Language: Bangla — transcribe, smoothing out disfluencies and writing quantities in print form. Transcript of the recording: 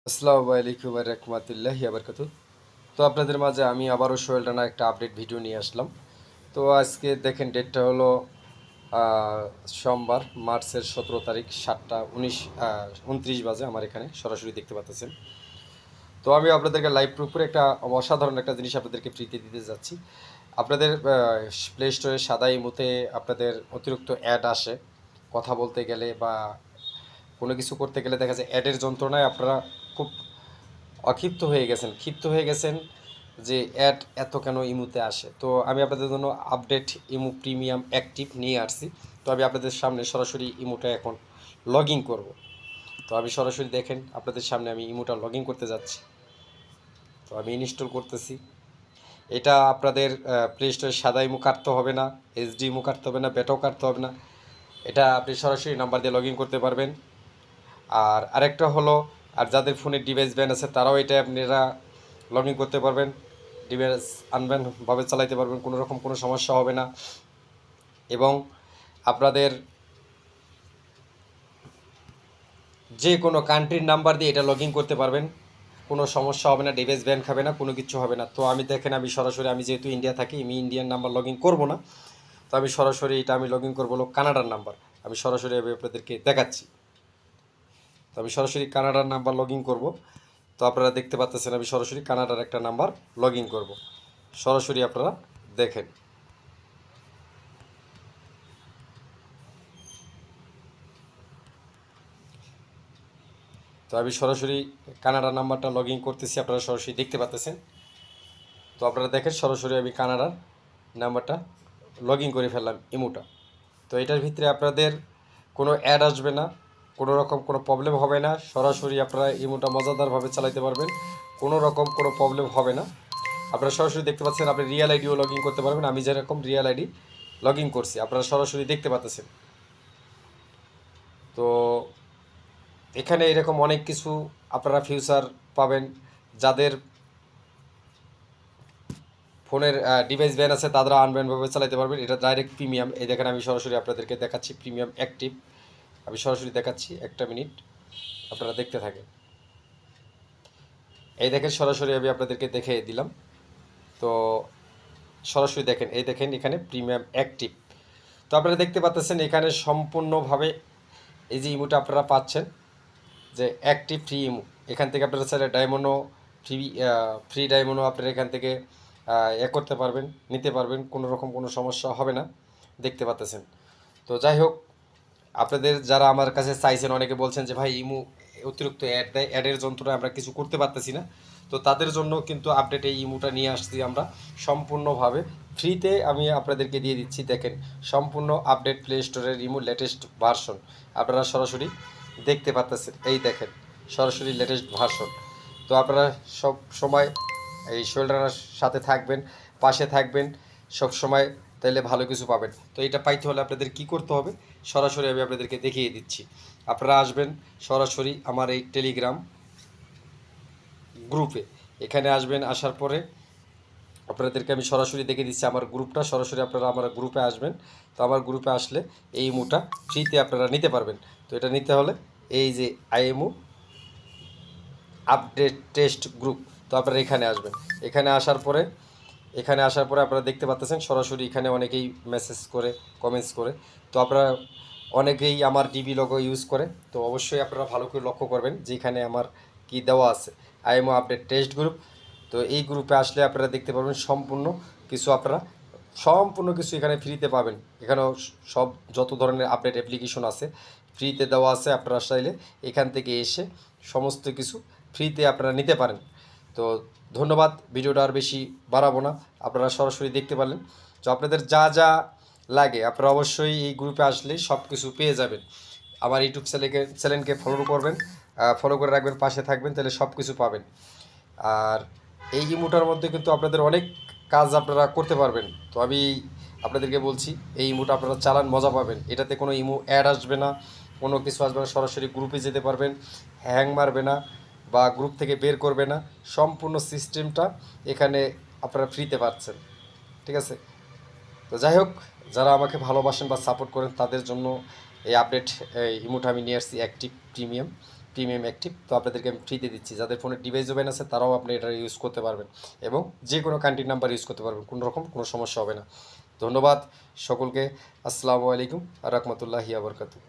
আসসালামু আলাইকুম ওয়া রাহমাতুল্লাহি ওয়া বারাকাতুহু। তো আপনাদের মাঝে আমি আবারও সোহেল রানার একটা আপডেট ভিডিও নিয়ে আসলাম। তো আজকে দেখেন ডেটটা হলো আহ, সোমবার মার্চের 17 তারিখ 7:29 বাজে আমার এখানে সরাসরি দেখতে পাচ্ছেন। তো আমি আপনাদেরকে লাইভ প্রুফ করে একটা অসাধারণ একটা জিনিস আপনাদেরকে ফ্রিতে দিতে যাচ্ছি। আপনাদের প্লে স্টোরে সাদা ইমোতে আপনাদের অতিরিক্ত অ্যাড আসে কথা বলতে গেলে বা কোনো কিছু করতে গেলে দেখা যায় অ্যাডের যন্ত্রণায় আপনারা খুব ক্ষিপ্ত হয়ে গেছেন যে অ্যাড এত কেন ইমুতে আসে। তো আমি আপনাদের জন্য আপডেট ইমু প্রিমিয়াম অ্যাক্টিভ নিয়ে আসছি। তো আমি আপনাদের সামনে সরাসরি ইমুটা এখন লগ ইন করবো। তো আমি সরাসরি দেখেন আপনাদের সামনে আমি ইমুটা লগ ইন করতে যাচ্ছি। তো আমি ইনস্টল করতেছি। এটা আপনাদের প্লে স্টোরে সাদা ইমু কাটতে হবে না, এইচডি ইমু কাটতে হবে না, বেটাও কাটতে হবে না। এটা আপনি সরাসরি নাম্বার দিয়ে লগ ইন করতে পারবেন। আর আরেকটা হলো, আর যাদের ফোনে ডিভাইস ব্যান আছে তারাও এটা আপনারা লগ ইন করতে পারবেন, ডিভাইস আনব্যানভাবে চালাইতে পারবেন, কোনো রকম কোনো সমস্যা হবে না। এবং আপনাদের যে কোনো কান্ট্রির নাম্বার দিয়ে এটা লগ ইন করতে পারবেন, কোনো সমস্যা হবে না, ডিভাইস ব্যান খাবে না, কোনো কিছু হবে না। তো আমি দেখেন আমি সরাসরি, আমি যেহেতু ইন্ডিয়া থাকি আমি ইন্ডিয়ান নাম্বার লগ ইন করবো না। তো আমি সরাসরি এটা আমি লগ ইন করবো হলো কানাডার নাম্বার। আমি সরাসরি আমি আপনাদেরকে দেখাচ্ছি। তো আমি সরাসরি কানাডার নাম্বার লগ ইন করবো। তো আপনারা দেখতে পাচ্ছেন আমি সরাসরি কানাডার একটা নাম্বার লগ ইন করবো। সরাসরি আপনারা দেখেন। তো আমি সরাসরি কানাডার নাম্বারটা লগ ইন করতেছি, আপনারা সরাসরি দেখতে পাচ্ছেন। তো আপনারা দেখেন সরাসরি আমি কানাডার নাম্বারটা লগ ইন করে ফেললাম ইমোটা। তো এটার ভিতরে আপনাদের কোনো অ্যাড আসবে না, কোনো রকম কোনো প্রবলেম হবে না। সরাসরি আপনারা ইমোটা মজাদারভাবে চালাতে পারবেন, কোনো রকম কোনো প্রবলেম হবে না। আপনারা সরাসরি দেখতে পাচ্ছেন, আপনি রিয়েল আইডিও লগ ইন করতে পারবেন। আমি যেরকম রিয়েল আইডি লগ ইন করছি আপনারা সরাসরি দেখতে পাচ্ছেন। তো এখানে এরকম অনেক কিছু আপনারা ফিউচার পাবেন। যাদের ফোনের ডিভাইস ব্যান আছে তারা আনব্যানভাবে চালাতে পারবেন। এটা ডাইরেক্ট প্রিমিয়াম। এই দেখেন আমি সরাসরি আপনাদেরকে দেখাচ্ছি প্রিমিয়াম অ্যাক্টিভ। আমি সরাসরি দেখাচ্ছি, একটা মিনিট আপনারা দেখতে থাকেন। এই দেখেন সরাসরি আমি আপনাদেরকে দেখে দিলাম। তো সরাসরি দেখেন, এই দেখেন এখানে প্রিমিয়াম অ্যাক্টিভ। তো আপনারা দেখতে পাচ্ছেন এখানে সম্পূর্ণভাবে এই যে ইমোটা আপনারা পাচ্ছেন যে অ্যাক্টিভ ফ্রি ইমো। এখান থেকে আপনারা চাইলে ডায়মন্ডও ফ্রি, ফ্রি ডায়মন্ডও আপনারা এখান থেকে করতে পারবেন, নিতে পারবেন, কোনো রকম কোনো সমস্যা হবে না। দেখতে পাচ্ছেন। তো যাই হোক, আপনাদের যারা আমার কাছে চাইছেন, অনেকে বলছেন যে ভাই ইমু অতিরিক্ত অ্যাড দেয়, অ্যাডের যন্ত্রণায় আমরা কিছু করতে পারতেছি না। তো তাদের জন্য কিন্তু আপডেট এই ইমুটা নিয়ে আসছি আমরা সম্পূর্ণভাবে ফ্রিতে। আমি আপনাদেরকে দিয়ে দিচ্ছি, দেখেন সম্পূর্ণ আপডেট প্লে স্টোরের ইমু লেটেস্ট ভার্সন আপনারা সরাসরি দেখতে পাচ্ছেন। এই দেখেন সরাসরি লেটেস্ট ভার্সন। তো আপনারা সব সময় এই শোল্ডারের সাথে থাকবেন, পাশে থাকবেন সব সময়, তাইলে ভালো কিছু পাবেন। তো এটা পাইতে হলে আপনাদের কি করতে হবে সরাসরি আমি আপনাদেরকে দেখিয়ে দিচ্ছি। আপনারা আসবেন সরাসরি আমার এই টেলিগ্রাম গ্রুপে, এখানে আসবেন। আসার পরে আপনাদেরকে আমি সরাসরি দেখে দিচ্ছি আমার গ্রুপটা। সরাসরি আপনারা আমার গ্রুপে আসবেন। তো আমার গ্রুপে আসলে এই ইমোটা ফ্রিতে আপনারা নিতে পারবেন। তো এটা নিতে হলে এই যে আইএমও আপডেট টেস্ট গ্রুপ, তো আপনারা এখানে আসবেন। এখানে আসার পরে আপনারা দেখতে পাচ্ছেন সরাসরি এখানে অনেকেই মেসেজ করে, কমেন্টস করে। তো আপনারা অনেকেই আমার ডিবি লোগো ইউজ করে। তো অবশ্যই আপনারা ভালো করে লক্ষ্য করবেন যে এখানে আমার কি দেওয়া আছে, আইএমও আপডেট টেস্ট গ্রুপ। তো এই গ্রুপে আসলে আপনারা দেখতে পারবেন সম্পূর্ণ কিছু, আপনারা সম্পূর্ণ কিছু এখানে ফ্রিতে পাবেন। এখানেও সব যত ধরনের আপডেট অ্যাপ্লিকেশন আছে ফ্রিতে দেওয়া আছে। আপনারা চাইলে এখান থেকে এসে সমস্ত কিছু ফ্রিতে আপনারা নিতে পারেন। তো ধন্যবাদ, ভিডিওটা আর বেশি বাড়াবো না, আপনারা সরাসরি দেখতে পারলেন। তো আপনাদের যা যা লাগে আপনারা অবশ্যই এই গ্রুপে আসলে সব কিছু পেয়ে যাবেন। আমার ইউটিউব চ্যানেলকে ফলো করবেন, ফলো করে রাখবেন, পাশে থাকবেন, তাহলে সব কিছু পাবেন। আর এই ইমোটার মধ্যে কিন্তু আপনাদের অনেক কাজ আপনারা করতে পারবেন। তো আমি আপনাদেরকে বলছি এই ইমোটা আপনারা চালান, মজা পাবেন। এটাতে কোনো ইমো অ্যাড আসবে না, কোনো কিছু আসবে না। সরাসরি গ্রুপে যেতে পারবেন, হ্যাং মারবে না বা গ্রুপ থেকে বের করবে না। সম্পূর্ণ সিস্টেমটা এখানে আপনারা ফ্রিতে পাচ্ছেন। ঠিক আছে? তো যাই হোক, যারা আমাকে ভালোবাসেন বা সাপোর্ট করেন তাদের জন্য এই আপডেট এই ইমোটা আমি নিয়ে আসছি অ্যাক্টিভ প্রিমিয়াম। Premium active. তো আপনাদেরকে আমি ফ্রিতে দিচ্ছি, যাদের ফোনে ডিভাইস ওভেন আছে তারাও আপনি এটা ইউজ করতে পারবেন এবং যে কোনো কান্ট্রির নাম্বার ইউজ করতে পারবেন, কোনো রকম কোনো সমস্যা হবে না। ধন্যবাদ সকলকে। আসসালামু আলাইকুম আর রহমতুল্লাহি আবরকাতু।